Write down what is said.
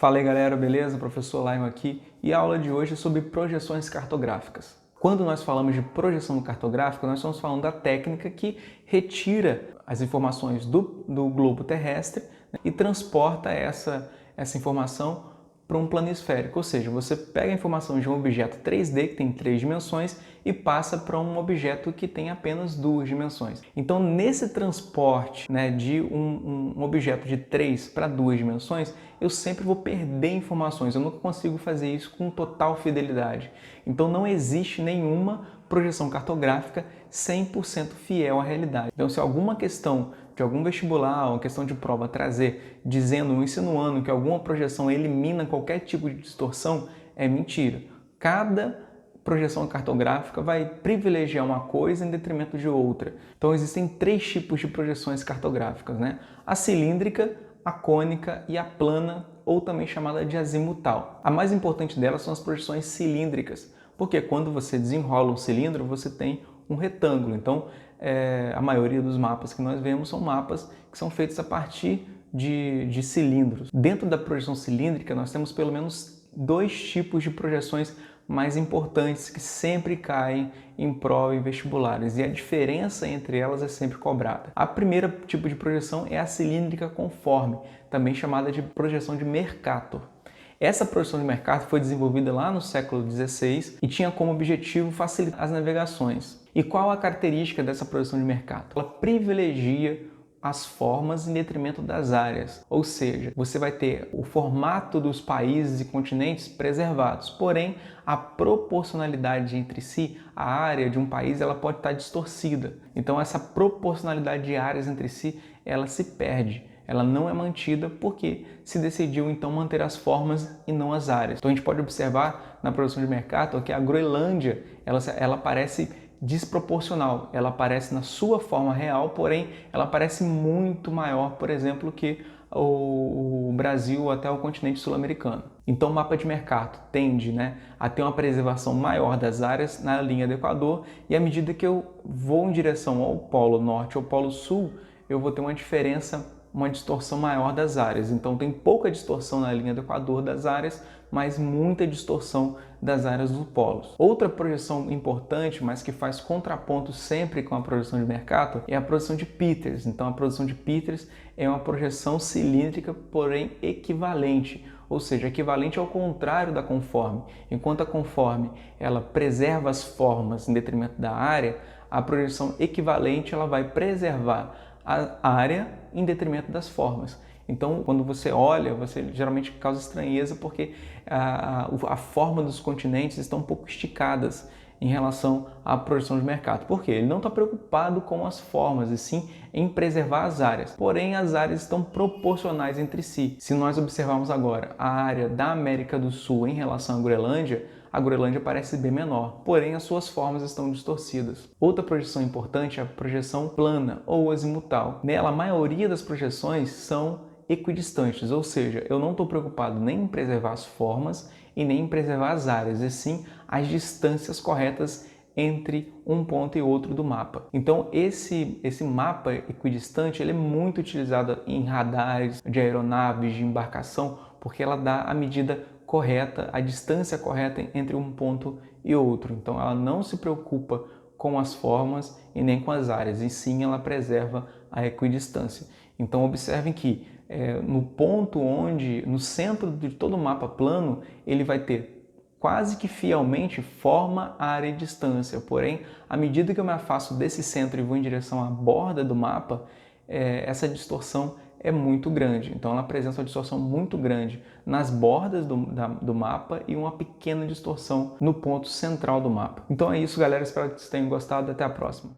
Fala aí galera, beleza? Professor Laio aqui e a aula de hoje é sobre projeções cartográficas. Quando nós falamos de projeção cartográfica, nós estamos falando da técnica que retira as informações do globo terrestre, né, e transporta essa informação para um plano esférico, ou seja, você pega a informação de um objeto 3D que tem 3 dimensões e passa para um objeto que tem apenas 2 dimensões. Então, nesse transporte, né, de um objeto de 3 para 2 dimensões, eu sempre vou perder informações, eu nunca consigo fazer isso com total fidelidade. Então, não existe nenhuma projeção cartográfica 100% fiel à realidade. Então, se alguma questão de algum vestibular, uma questão de prova trazer, dizendo, insinuando que alguma projeção elimina qualquer tipo de distorção, é mentira. Cada projeção cartográfica vai privilegiar uma coisa em detrimento de outra. Então existem 3 tipos de projeções cartográficas, né? A cilíndrica, a cônica e a plana, ou também chamada de azimutal. A mais importante delas são as projeções cilíndricas, porque quando você desenrola um cilindro, você tem um retângulo. Então, a maioria dos mapas que nós vemos são mapas que são feitos a partir de cilindros. Dentro da projeção cilíndrica, nós temos pelo menos 2 tipos de projeções mais importantes que sempre caem em prova e vestibulares, e a diferença entre elas é sempre cobrada. A primeira tipo de projeção é a cilíndrica conforme, também chamada de projeção de Mercator. Essa projeção de Mercator foi desenvolvida lá no século XVI e tinha como objetivo facilitar as navegações. E qual a característica dessa projeção de Mercator? Ela privilegia as formas em detrimento das áreas, ou seja, você vai ter o formato dos países e continentes preservados, porém a proporcionalidade entre si, a área de um país, ela pode estar distorcida. Então essa proporcionalidade de áreas entre si, ela se perde. Ela não é mantida porque se decidiu então manter as formas e não as áreas. Então a gente pode observar na projeção de Mercator que a Groenlândia ela parece desproporcional, ela aparece na sua forma real, porém ela parece muito maior, por exemplo, que o Brasil até o continente sul-americano. Então o mapa de Mercator tende, né, a ter uma preservação maior das áreas na linha do Equador, e à medida que eu vou em direção ao Polo Norte ou Polo Sul, eu vou ter uma distorção maior das áreas. Então tem pouca distorção na linha do Equador das áreas, mas muita distorção das áreas dos polos. Outra projeção importante, mas que faz contraponto sempre com a projeção de Mercator, é a projeção de Peters. Então a projeção de Peters é uma projeção cilíndrica, porém equivalente, ou seja, equivalente ao contrário da conforme. Enquanto a conforme ela preserva as formas em detrimento da área, a projeção equivalente ela vai preservar a área em detrimento das formas. Então, quando você olha, você geralmente causa estranheza porque a forma dos continentes estão um pouco esticadas em relação à projeção de Mercator. Por quê? Ele não está preocupado com as formas, e sim em preservar as áreas. Porém, as áreas estão proporcionais entre si. Se nós observarmos agora a área da América do Sul em relação à Groenlândia, a Groenlândia parece bem menor, porém as suas formas estão distorcidas. Outra projeção importante é a projeção plana ou azimutal. Nela, a maioria das projeções são equidistantes, ou seja, eu não estou preocupado nem em preservar as formas e nem em preservar as áreas, e sim as distâncias corretas entre um ponto e outro do mapa. Então esse mapa equidistante ele é muito utilizado em radares de aeronaves, de embarcação, porque ela dá a medida correta, a distância correta entre um ponto e outro. Então ela não se preocupa com as formas e nem com as áreas, e sim ela preserva a equidistância. Então observem que no ponto no centro de todo o mapa plano, ele vai ter quase que fielmente forma, área e distância. Porém, à medida que eu me afasto desse centro e vou em direção à borda do mapa, essa distorção é muito grande. Então ela apresenta uma distorção muito grande nas bordas do mapa e uma pequena distorção no ponto central do mapa. Então é isso, galera. Espero que vocês tenham gostado. Até a próxima.